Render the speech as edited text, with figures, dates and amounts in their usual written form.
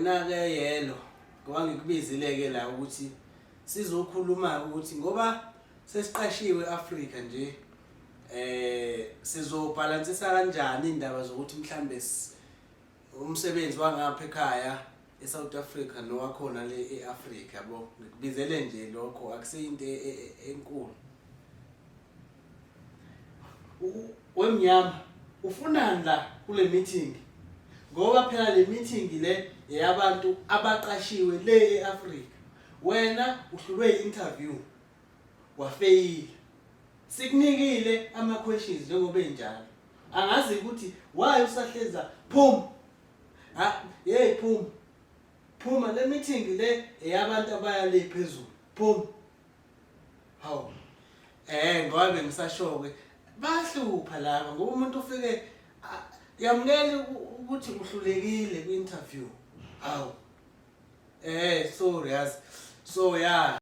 wena ke yelo ngoba ngikubizile ke la ukuthi sizokhuluma ukuthi ngoba sesiqashiwe eAfrika nje sizobalansisa kanjani indaba zokuthi mhlambe umsebenzi wangapha ekhaya eSouth Africa nowakhona le eAfrika yabo ngikubizele nje lokho akuseyinto enkulu. Wemnyama ufunani la kule meeting ngoba phela le meeting le eyabantu abaqashiwe le eAfrika wena uhlulwe i-interview wafeyila sikunikile ama questions njengoba enjalo angazi ukuthi why usahleza hey phuma le meeting le eyabantu abaya le phezulu hawu ngoba bengisashoke bahlupha laba ngoba umuntu ufike yamukele ukuthi uhlulekile kwi-interview hawu sorry yazi so yeah.